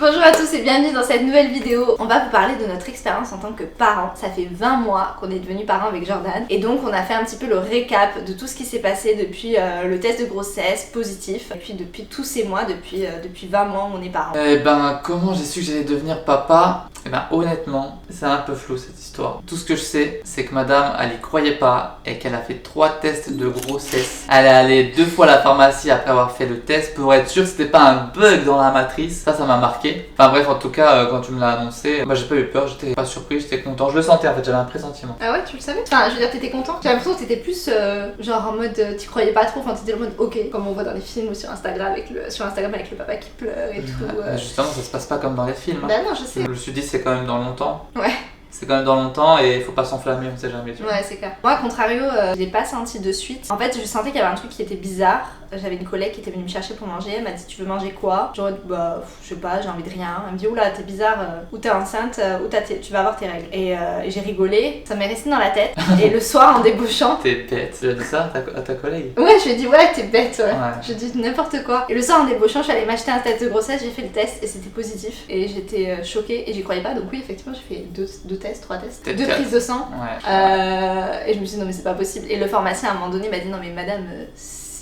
Bonjour à tous et bienvenue dans cette nouvelle vidéo. On va vous parler de notre expérience en tant que parents. Ça fait 20 mois qu'on est devenus parents avec Jordan et donc on a fait un petit peu le récap de tout ce qui s'est passé depuis le test de grossesse positif et puis depuis tous ces mois, depuis 20 mois on est parents. Comment j'ai su que j'allais devenir papa? Honnêtement, c'est un peu flou cette histoire. Tout ce que je sais, c'est que madame, elle y croyait pas et qu'elle a fait 3 tests de grossesse. Elle est allée 2 fois à la pharmacie après avoir fait le test pour être sûre que c'était pas un bug dans la matrice. Ça m'a marqué. Enfin bref, en tout cas, quand tu me l'as annoncé, j'ai pas eu peur, j'étais pas surpris, j'étais content. Je le sentais en fait, j'avais un pressentiment. Ah ouais, tu le savais? Enfin, je veux dire, t'étais content? J'ai l'impression que t'étais plus genre en mode t'y croyais pas trop, enfin t'étais en mode ok, comme on voit dans les films ou sur Instagram avec le papa qui pleure et tout. Justement, ça se passe pas comme dans les films. Bah non, je sais. Je me suis dit, c'est quand même dans longtemps. Ouais. C'est quand même dans longtemps et il faut pas s'enflammer, on sait jamais. Ouais, c'est clair. Moi, à contrario, je l'ai pas senti de suite. En fait, je sentais qu'il y avait un truc qui était bizarre. J'avais une collègue qui était venue me chercher pour manger. Elle m'a dit: tu veux manger quoi? Genre, je sais pas, j'ai envie de rien. Elle me dit: oula, t'es bizarre, ou t'es enceinte, ou tu vas avoir tes règles. Et j'ai rigolé, ça m'est resté dans la tête. Et le soir, en débauchant. T'es bête. Tu as dit ça à ta collègue? Ouais, je lui ai dit: ouais, t'es bête, ouais. Je lui ai dit n'importe quoi. Et le soir, en débauchant, je suis allée m'acheter un test de grossesse, j'ai fait le test et c'était positif. Et j'étais choquée et j'y croyais pas. Donc, oui, effectivement, j'ai fait 2 tests, 3 tests. 2 prises de sang. Ouais. Et je me suis dit: non, mais c'est pas possible. Et le pharmacien, à un moment donné, m'a dit: non, mais madame,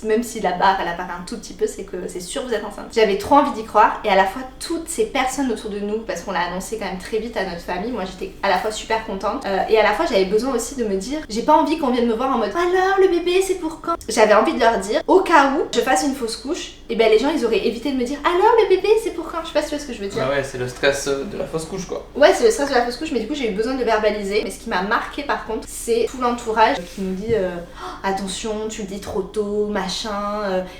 même si la barre elle apparaît un tout petit peu, c'est que c'est sûr que vous êtes enceinte. J'avais trop envie d'y croire et à la fois toutes ces personnes autour de nous, parce qu'on l'a annoncé quand même très vite à notre famille, moi j'étais à la fois super contente et à la fois j'avais besoin aussi de me dire, j'ai pas envie qu'on vienne me voir en mode alors le bébé c'est pour quand? J'avais envie de leur dire, au cas où je fasse une fausse couche, et ben les gens ils auraient évité de me dire alors le bébé c'est pour quand? Je sais pas si tu vois ce que je veux dire. Ah ouais, c'est le stress de la fausse couche quoi. Ouais, c'est le stress de la fausse couche, mais du coup j'ai eu besoin de le verbaliser. Mais ce qui m'a marqué par contre, c'est tout l'entourage qui nous dit attention, tu le dis trop tôt, machin,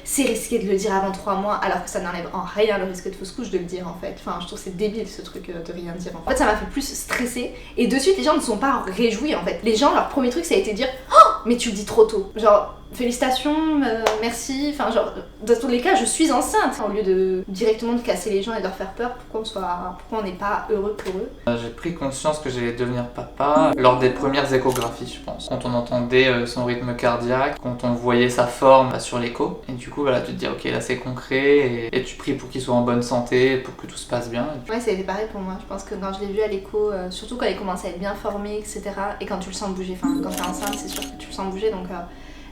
c'est risqué de le dire avant 3 mois, alors que ça n'enlève en rien le risque de fausse couche de le dire en fait. Enfin, je trouve c'est débile ce truc de rien dire. En fait, ça m'a fait plus stresser et de suite les gens ne sont pas réjouis en fait. Les gens, leur premier truc ça a été de dire oh, mais tu le dis trop tôt. Genre, félicitations, merci, enfin genre dans tous les cas je suis enceinte. Au lieu de directement de casser les gens et de leur faire peur, pourquoi on n'est pas heureux pour eux. J'ai pris conscience que j'allais devenir papa lors des premières échographies je pense. Quand on entendait son rythme cardiaque, quand on voyait sa forme sur l'écho. Et du coup voilà, tu te dis ok là c'est concret et tu pries pour qu'il soit en bonne santé, pour que tout se passe bien. Ouais, ça a été pareil pour moi. Je pense que quand je l'ai vu à l'écho, surtout quand il commence à être bien formé, etc. Et quand tu le sens bouger, enfin quand t'es enceinte c'est sûr que tu le sens bouger donc...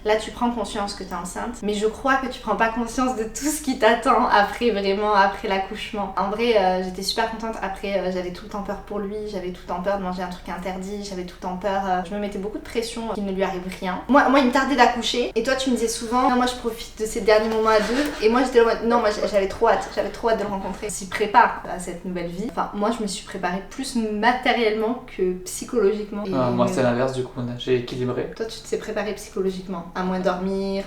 Là, tu prends conscience que t'es enceinte, mais je crois que tu prends pas conscience de tout ce qui t'attend après l'accouchement. En vrai, j'étais super contente. Après, j'avais tout le temps peur pour lui, j'avais tout le temps peur de manger un truc interdit, j'avais tout le temps peur. Je me mettais beaucoup de pression qu'il ne lui arrive rien. Moi, il me tardait d'accoucher, et toi, tu me disais souvent, non, moi, je profite de ces derniers moments à 2, et moi, j'étais là, non, moi, j'avais trop hâte de le rencontrer. Il s'y prépare à cette nouvelle vie. Enfin, moi, je me suis préparée plus matériellement que psychologiquement. Moi, c'est l'inverse du coup, j'ai équilibré. Toi, tu te sais préparer psychologiquement. À moins dormir,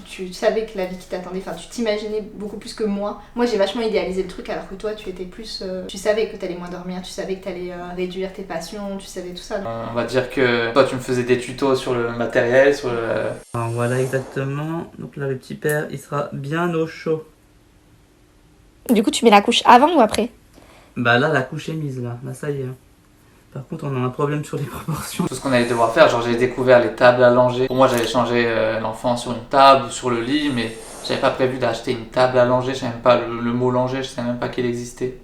tu savais que la vie qui t'attendait, enfin tu t'imaginais beaucoup plus que moi. Moi j'ai vachement idéalisé le truc alors que toi tu étais plus... tu savais que t'allais moins dormir, tu savais que t'allais réduire tes passions, tu savais tout ça. On va dire que toi tu me faisais des tutos sur le matériel, sur le... Alors, voilà exactement, donc là le petit père il sera bien au chaud. Du coup tu mets la couche avant ou après? Bah là la couche est mise là ça y est. Par contre, on a un problème sur les proportions. Tout ce qu'on allait devoir faire, genre j'ai découvert les tables allongées. Pour moi, j'allais changer l'enfant sur une table ou sur le lit, mais j'avais pas prévu d'acheter une table allongée. Je savais même pas le mot langer, je savais même pas qu'il existait.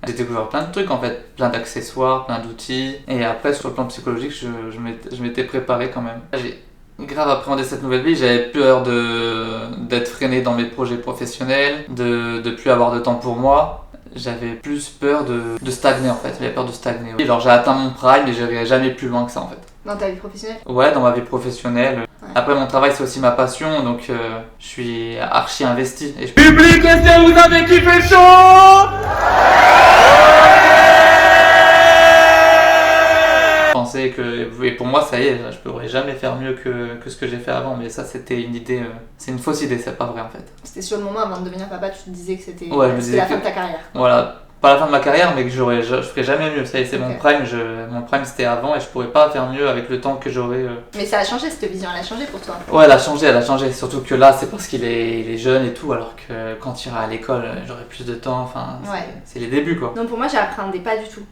J'ai découvert plein de trucs en fait, plein d'accessoires, plein d'outils. Et après, sur le plan psychologique, je m'étais préparé quand même. J'ai grave appréhendé cette nouvelle vie. J'avais peur d'être freiné dans mes projets professionnels, de plus avoir de temps pour moi. J'avais plus peur de stagner en fait, j'avais peur de stagner. Alors j'ai atteint mon prime mais j'irai jamais plus loin que ça en fait. Dans ta vie professionnelle? Ouais, dans ma vie professionnelle. Ouais. Après mon travail c'est aussi ma passion donc je suis archi investi. Public, est-ce que vous avez kiffé chaud? Je pensais que, et pour moi ça y est, je pourrais jamais faire mieux que ce que j'ai fait avant, mais ça c'était une idée, c'est une fausse idée, c'est pas vrai en fait. C'était sur le moment avant de devenir papa, tu te disais que c'était la fin de ta carrière. Voilà, pas la fin de ma carrière, mais que je ferai jamais mieux. Ça y est, c'est mon prime. Mon prime c'était avant et je pourrais pas faire mieux avec le temps que j'aurai. Mais ça a changé, cette vision, elle a changé pour toi? Ouais, elle a changé. Surtout que là, c'est parce qu'il est jeune et tout, alors que quand il ira à l'école, j'aurai plus de temps. Enfin, c'est les débuts quoi. Non, pour moi, j'appréhendais pas du tout.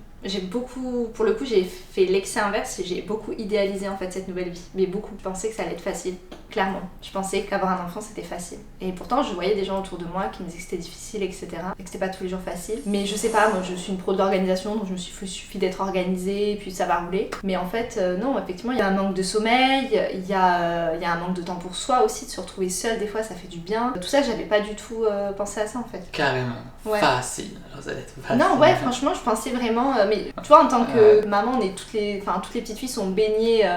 Pour le coup, j'ai fait l'excès inverse et j'ai beaucoup idéalisé en fait cette nouvelle vie. Mais beaucoup pensaient que ça allait être facile, Clairement, je pensais qu'avoir un enfant c'était facile. Et pourtant, je voyais des gens autour de moi qui me disaient que c'était difficile, etc. Et que c'était pas tous les jours facile. Mais je sais pas, moi je suis une pro de l'organisation, donc je me suis dit, il suffit d'être organisée, et puis ça va rouler. Mais en fait, non, effectivement, il y a un manque de sommeil, il y a un manque de temps pour soi aussi, de se retrouver seule, des fois ça fait du bien. Tout ça, j'avais pas du tout pensé à ça en fait. Carrément. Ouais. Facile. Alors, ça allait être facile. Non, ouais, franchement, je pensais vraiment. Mais tu vois, en tant que maman, on est toutes les petites filles sont baignées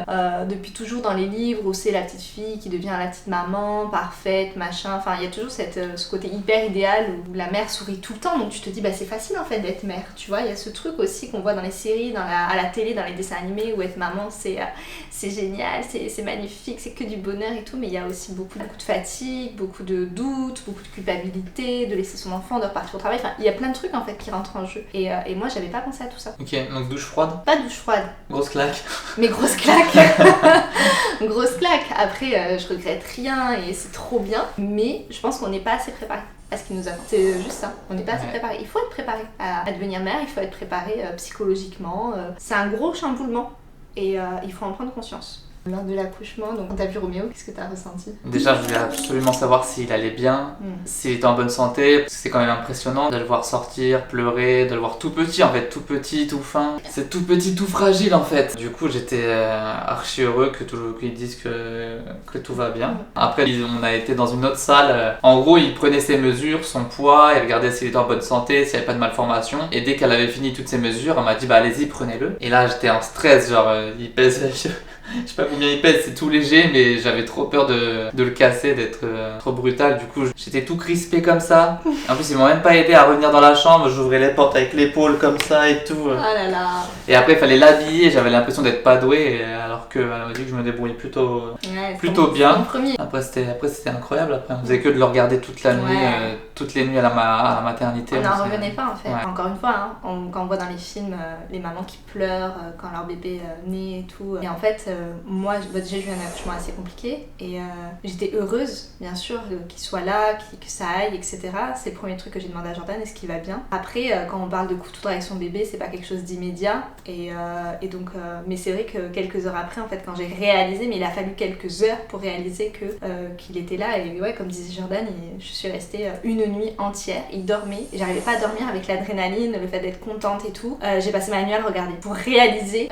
depuis toujours dans les livres où c'est la petite fille qui devient la petite maman, parfaite, machin. Enfin, il y a toujours ce côté hyper idéal où la mère sourit tout le temps. Donc tu te dis, bah c'est facile en fait d'être mère. Tu vois, il y a ce truc aussi qu'on voit dans les séries, à la télé, dans les dessins animés où être maman c'est génial, c'est magnifique, c'est que du bonheur et tout. Mais il y a aussi beaucoup de fatigue, beaucoup de doutes, beaucoup de culpabilité, de laisser son enfant, de repartir au travail. Enfin, il y a plein de trucs en fait qui rentrent en jeu. Et moi, j'avais pas pensé à tout ça. Ok, donc douche froide. Pas douche froide. Grosse claque. Mais grosse claque. Grosse claque. Après, je regrette rien et c'est trop bien. Mais je pense qu'on n'est pas assez préparé à ce qui nous attend. C'est juste ça. On n'est pas assez préparé. Il faut être préparé à devenir mère. Il faut être préparé psychologiquement. C'est un gros chamboulement. Et il faut en prendre conscience. Lors de l'accouchement, donc t'as vu Roméo, qu'est-ce que t'as ressenti? Déjà, je voulais absolument savoir s'il allait bien, s'il était en bonne santé, parce que c'est quand même impressionnant de le voir sortir, pleurer, de le voir tout petit en fait, tout petit, tout fin. C'est tout petit, tout fragile en fait. Du coup, j'étais archi heureux qu'ils disent que tout va bien. Après, on a été dans une autre salle. En gros, il prenait ses mesures, son poids, il regardait s'il était en bonne santé, s'il n'y avait pas de malformation. Et dès qu'elle avait fini toutes ses mesures, elle m'a dit bah allez-y, prenez-le. Et là, j'étais en stress, genre il pèse... Je sais pas combien il pèse, c'est tout léger, mais j'avais trop peur de le casser, d'être trop brutal. Du coup, j'étais tout crispé comme ça. En plus, ils m'ont même pas aidé à revenir dans la chambre. J'ouvrais les portes avec l'épaule comme ça et tout. Oh là là. Et après, il fallait l'habiller. J'avais l'impression d'être pas doué, alors qu'elle m'a dit que je me débrouillais plutôt bien. Après, c'était incroyable. Après, on faisait que de le regarder toute la nuit, toutes les nuits à la maternité. On n'en revenait pas en fait. Ouais. Encore une fois, quand on voit dans les films les mamans qui pleurent quand leur bébé naît et tout. Et en fait, moi, déjà, j'ai eu un accouchement assez compliqué et j'étais heureuse, bien sûr, qu'il soit là, que ça aille, etc. C'est le premier truc que j'ai demandé à Jordan, est-ce qu'il va bien? Après, quand on parle de coup de foudre avec son bébé, c'est pas quelque chose d'immédiat et donc, mais c'est vrai que quelques heures après, en fait, quand j'ai réalisé, mais il a fallu quelques heures pour réaliser qu'il était là et ouais, comme disait Jordan, je suis restée une nuit entière, il dormait, et j'arrivais pas à dormir avec l'adrénaline, le fait d'être contente et tout. J'ai passé ma nuit à le regarder pour réaliser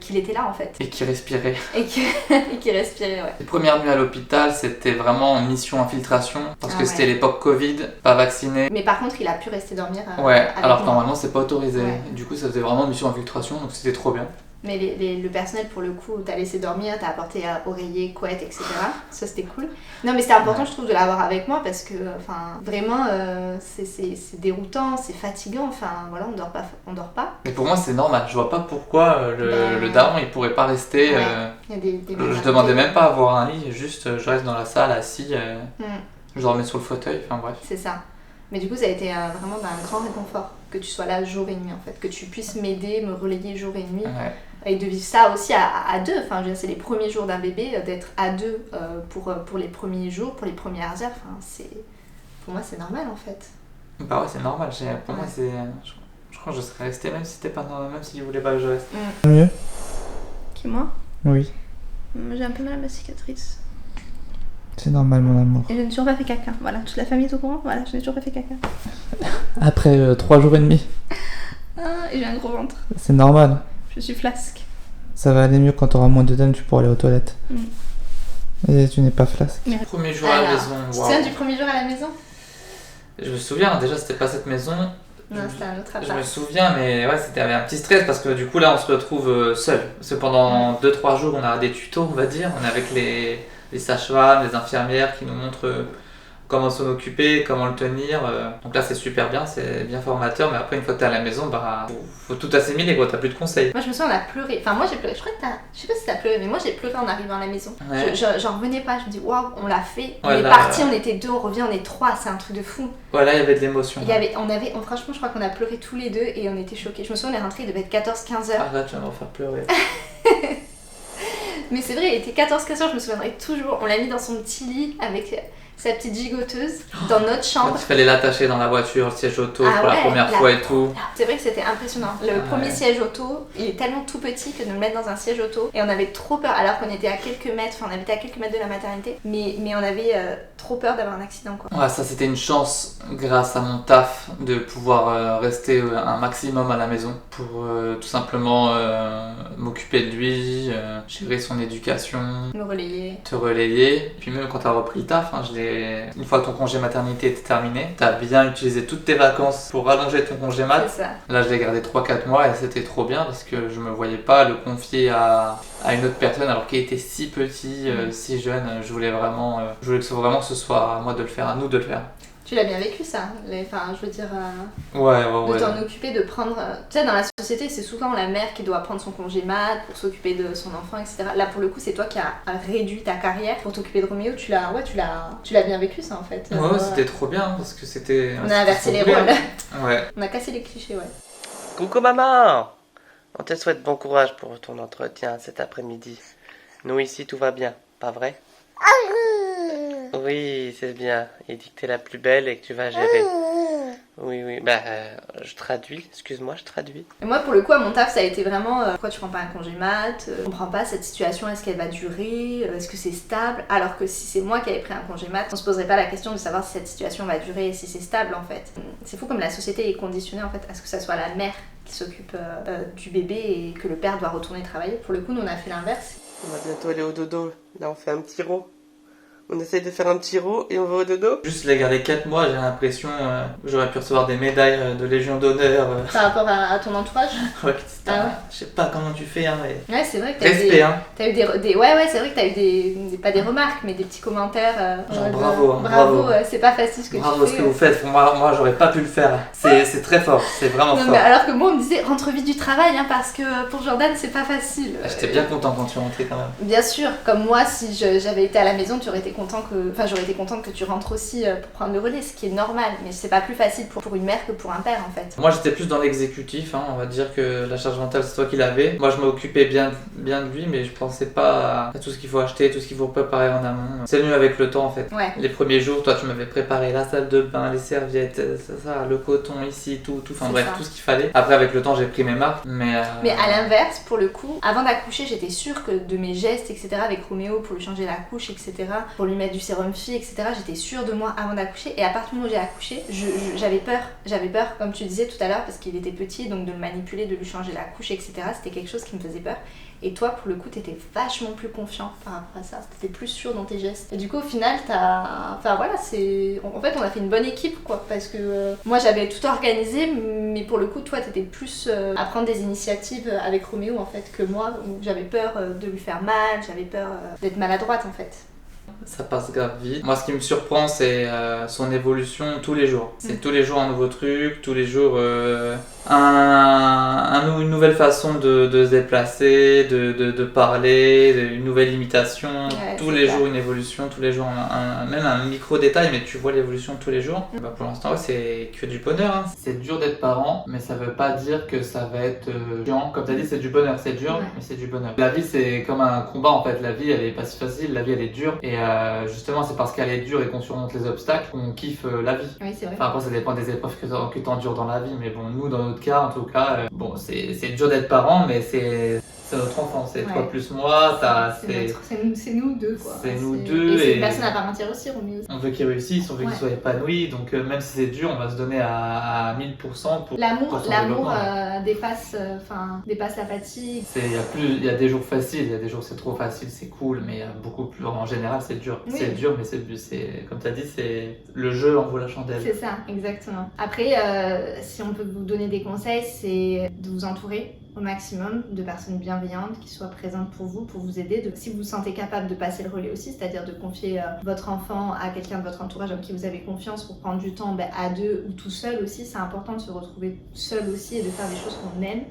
qu'il était là en fait. Et qu'il respirait. Et qu'il respirait, ouais. Les premières nuits à l'hôpital, c'était vraiment en mission infiltration, parce que c'était l'époque Covid, pas vacciné. Mais par contre, il a pu rester dormir. Ouais, alors que normalement, c'est pas autorisé. Ouais. Du coup, ça faisait vraiment mission infiltration, donc c'était trop bien. Mais le personnel, pour le coup, t'as laissé dormir, t'as apporté oreiller, couette, etc. Ça, c'était cool. Non, mais c'était important, je trouve, de l'avoir avec moi parce que, enfin, vraiment, c'est déroutant, c'est fatigant. Enfin, voilà, on dort pas. Mais pour moi, c'est normal. Je vois pas pourquoi le daron, il pourrait pas rester. Ouais. Il y a des je demandais même pas à avoir un lit, juste je reste dans la salle assis, je dormais sur le fauteuil, enfin bref. C'est ça. Mais du coup, ça a été vraiment d'un grand réconfort que tu sois là jour et nuit en fait, que tu puisses m'aider, me relayer jour et nuit. Ouais. Et de vivre ça aussi à deux, enfin je veux dire, c'est les premiers jours d'un bébé, d'être à deux pour les premiers jours, pour les premières heures, enfin pour moi c'est normal en fait. Bah ouais, c'est normal, pour moi c'est... Je crois que je serais restée même si c'était pas normal, même s'il voulait pas que je reste. Mieux? Qui, moi? Oui. J'ai un peu mal à ma cicatrice. C'est normal mon amour. Et je n'ai toujours pas fait caca, voilà, toute la famille est au courant, voilà, je n'ai toujours pas fait caca. Après 3 jours et demi. Et j'ai un gros ventre. C'est normal. Je suis flasque. Ça va aller mieux quand tu auras moins d'œdème, tu pourras aller aux toilettes. Et tu n'es pas flasque. Premier jour à la maison. Tu te souviens du premier jour à la maison? Je me souviens, déjà c'était pas cette maison. Non, c'était un autre appart. Je me souviens, mais ouais, c'était un petit stress parce que du coup là on se retrouve seul. Parce que pendant 2-3 jours on a des tutos, on va dire. On est avec les sages-femmes, les infirmières qui nous montrent comment s'en occuper, comment le tenir. Donc là c'est super bien, c'est bien formateur, mais après une fois que t'es à la maison, bah faut tout assimiler quoi, t'as plus de conseils. Moi je me souviens, on a pleuré, enfin moi j'ai pleuré, je crois que je sais pas si t'as pleuré, mais moi j'ai pleuré en arrivant à la maison. Ouais. J'en revenais pas, je me dis waouh, on l'a fait, on voilà. est parti, on était 2, on revient, on est 3, c'est un truc de fou. Voilà, il y avait de l'émotion. Franchement je crois qu'on a pleuré tous les deux et on était choqués. Je me souviens, on est rentrés, il devait être 14-15 heures. Arrête, tu vas m'en faire pleurer. Mais c'est vrai, il était 14-15 heures, je me souviendrai toujours. On l'a mis dans son petit lit avec... sa petite gigoteuse dans notre Quand chambre. il fallait l'attacher dans la voiture, le siège auto Ah pour la ouais, première fois et tout. C'est vrai que c'était impressionnant. Le premier siège auto, il est tellement tout petit que de le mettre dans un siège auto. Et on avait trop peur, alors qu'on était à quelques mètres, on habitait à quelques mètres de la maternité. Mais on avait trop peur d'avoir un accident, quoi. Ouais, ça c'était une chance grâce à mon taf de pouvoir rester un maximum à la maison pour tout simplement m'occuper de lui, gérer son éducation, Me relayer. te relayer. Puis même quand t'as repris le taf, une fois que ton congé maternité était terminé, t'as bien utilisé toutes tes vacances pour rallonger ton congé mat. C'est ça. Là je l'ai gardé 3-4 mois et c'était trop bien parce que je me voyais pas le confier à une autre personne alors qu'il était si petit, si jeune. Je voulais vraiment que ce soit à moi de le faire, à nous de le faire. Tu l'as bien vécu ça, enfin je veux dire, Ouais. de t'en occuper, de prendre... Tu sais, dans la société, c'est souvent la mère qui doit prendre son congé mat pour s'occuper de son enfant, etc. Là, pour le coup, c'est toi qui as réduit ta carrière pour t'occuper de Roméo. Tu l'as bien vécu ça, en fait. Ouais, c'était trop bien parce que c'était... On a inversé les bien. rôles. Ouais. On a cassé les clichés, ouais. Coucou maman! On te souhaite bon courage pour ton entretien cet après-midi. Nous ici tout va bien, pas vrai? Oui, c'est bien. Il dit que t'es la plus belle et que tu vas gérer. Oui, je traduis. Excuse-moi, je traduis. Et moi, pour le coup, à mon taf, ça a été vraiment pourquoi tu prends pas un congé mat, je comprends pas cette situation, est-ce qu'elle va durer, est-ce que c'est stable, alors que si c'est moi qui avais pris un congé mat, on se poserait pas la question de savoir si cette situation va durer et si c'est stable en fait. C'est fou comme la société est conditionnée en fait à ce que ça soit la mère qui s'occupe du bébé et que le père doit retourner travailler. Pour le coup, nous on a fait l'inverse. On va bientôt aller au dodo. Là, on fait un petit rot. On essaye de faire un petit rot et on va au dodo. Juste les garder 4 mois, j'ai l'impression que j'aurais pu recevoir des médailles de Légion d'honneur. Par rapport à ton entourage. Ouais, Ah ouais. Je sais pas comment tu fais, hein, mais... Ouais, c'est vrai que t'as eu Respect, des... hein. T'as eu des... Ouais, c'est vrai que t'as eu pas des remarques, mais des petits commentaires. Genre, de- bravo, hein, bravo, bravo. c'est pas facile ce que Bravo tu ce fais. que vous faites, moi j'aurais pas pu le faire. C'est très fort, c'est vraiment Non, fort. mais alors que moi, on me disait rentre vite du travail, hein, parce que pour Jordan, c'est pas facile. J'étais bien content quand tu es rentré quand même. Bien sûr, comme moi, si j'avais été à la maison, tu aurais été content que... Enfin, j'aurais été contente que tu rentres aussi pour prendre le relais, ce qui est normal. Mais c'est pas plus facile pour une mère que pour un père, en fait. Moi j'étais plus dans l'exécutif, hein, on va dire que la charge mentale c'est toi qui l'avais. Moi je m'occupais bien de lui, mais je pensais pas à tout ce qu'il faut acheter, tout ce qu'il faut préparer en amont. C'est venu avec le temps en fait. Ouais. Les premiers jours, toi tu m'avais préparé la salle de bain, les serviettes, le coton ici, tout, enfin C'est bref, ça. tout ce qu'il fallait. Après avec le temps j'ai pris mes marques, mais à l'inverse, pour le coup, avant d'accoucher, j'étais sûre que de mes gestes, etc., avec Roméo pour lui changer la couche, etc., pour lui mettre du sérum fille, etc., j'étais sûre de moi avant d'accoucher. Et à partir du moment où j'ai accouché, j'avais peur, comme tu disais tout à l'heure, parce qu'il était petit, donc de le manipuler, de lui changer la couche, etc., c'était quelque chose qui me faisait peur. Et toi, pour le coup, t'étais vachement plus confiant par rapport à ça. T'étais plus sûr dans tes gestes. Et du coup, au final, enfin voilà, en fait, on a fait une bonne équipe, quoi. Parce que moi, j'avais tout organisé, mais pour le coup, toi, t'étais plus à prendre des initiatives avec Roméo, en fait, que moi, où j'avais peur de lui faire mal, j'avais peur d'être maladroite, en fait. ça passe grave vite. Moi, ce qui me surprend, c'est son évolution tous les jours. C'est tous les jours un nouveau truc, tous les jours une nouvelle façon de se déplacer, de parler, une nouvelle imitation. Ouais, tous c'est les clair. jours une évolution, tous les jours même un micro détail, mais tu vois l'évolution tous les jours. Bah, pour l'instant, ouais, c'est que du bonheur. Hein. C'est dur d'être parent, mais ça veut pas dire que ça va être chiant. Comme tu as dit, c'est du bonheur, c'est dur, Ouais. mais c'est du bonheur. La vie, c'est comme un combat en fait. La vie, elle est pas si facile, la vie, elle est dure. Et justement, c'est parce qu'elle est dure et qu'on surmonte les obstacles qu'on kiffe la vie. Oui, c'est vrai. Enfin, après, ça dépend des épreuves que t'endures dans la vie, mais bon, nous, dans notre cas, en tout cas, bon, c'est dur d'être parent, mais c'est notre enfant, c'est toi Ouais. plus moi, C'est nous deux, quoi. C'est nous deux Et c'est et- une personne à part entière aussi, Roméo. on veut qu'il réussisse, on veut Ouais. qu'il soit épanoui, donc même si c'est dur, on va se donner à 1000% pour L'amour son développement. dépasse la fatigue. Il y a des jours faciles, il y a des jours c'est trop facile, c'est cool, mais il y a beaucoup plus, en général, c'est dur. Oui. C'est dur, mais comme tu as dit, c'est le jeu en vaut la chandelle. C'est ça, exactement. Après, si on peut vous donner des conseils, c'est de vous entourer au maximum de personnes bienveillantes qui soient présentes pour vous aider. Si vous vous sentez capable de passer le relais aussi, c'est-à-dire de confier votre enfant à quelqu'un de votre entourage en qui vous avez confiance pour prendre du temps à deux ou tout seul aussi, c'est important de se retrouver seul aussi et de faire des choses qu'on aime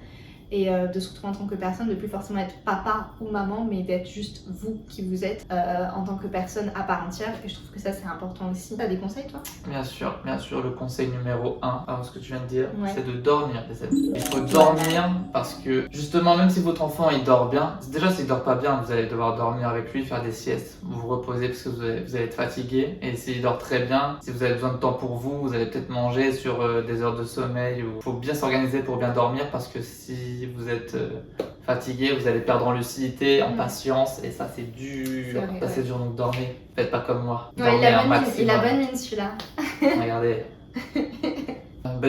et de se retrouver en tant que personne, de plus forcément être papa ou maman, mais d'être juste vous qui vous êtes en tant que personne à part entière. Et je trouve que ça c'est important aussi. T'as des conseils toi? Bien sûr, le conseil numéro 1, avant ce que tu viens de dire, Ouais. c'est de dormir, les amis. Il faut dormir parce que justement, même si votre enfant il dort bien, déjà s'il dort pas bien, vous allez devoir dormir avec lui, faire des siestes, vous reposer parce que vous allez être fatigué. Et s'il dort très bien, si vous avez besoin de temps pour vous, vous allez peut-être manger sur des heures de sommeil. Il faut bien s'organiser pour bien dormir parce que si vous êtes fatigué, vous allez perdre en lucidité, en patience, et ça c'est dur. C'est vrai, Ça c'est dur, donc dormez. Faites pas comme moi. Ouais, Dormez un il maximum. a bonne mine celui-là. Regardez.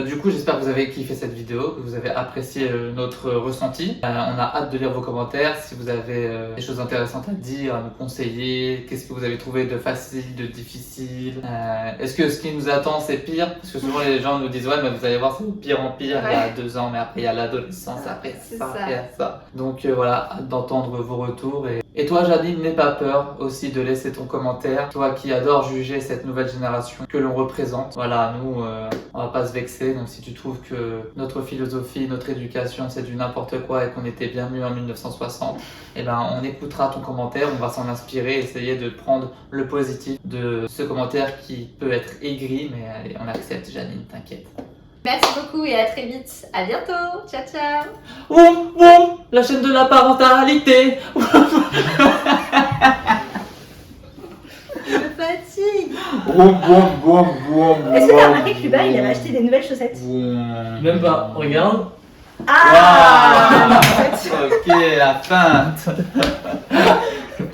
Du coup, j'espère que vous avez kiffé cette vidéo, que vous avez apprécié notre ressenti. On a hâte de lire vos commentaires. Si vous avez des choses intéressantes à dire, à nous conseiller, qu'est-ce que vous avez trouvé de facile, de difficile. Est-ce que ce qui nous attend c'est pire? Parce que souvent les gens nous disent ouais mais vous allez voir c'est de pire en pire, il y a 2 ans, mais après il y a l'adolescence, après il y a ça, après il y a ça. Donc voilà, hâte d'entendre vos retours. Et toi Janine, n'aie pas peur aussi de laisser ton commentaire. Toi qui adore juger cette nouvelle génération que l'on représente. Voilà, nous on va pas se vexer. Donc si tu trouves que notre philosophie, notre éducation c'est du n'importe quoi et qu'on était bien mieux en 1960, eh ben on écoutera ton commentaire, on va s'en inspirer, essayer de prendre le positif de ce commentaire qui peut être aigri, mais allez, on accepte Janine, t'inquiète. Merci beaucoup et à très vite. À bientôt. Ciao ciao. Woum woum, la chaîne de la parentalité. Je me fatigue. Woum woum woum woum. Est-ce que t'as remarqué que Cuba il avait acheté des nouvelles chaussettes? Même pas, regarde. Ah. Ok, la feinte.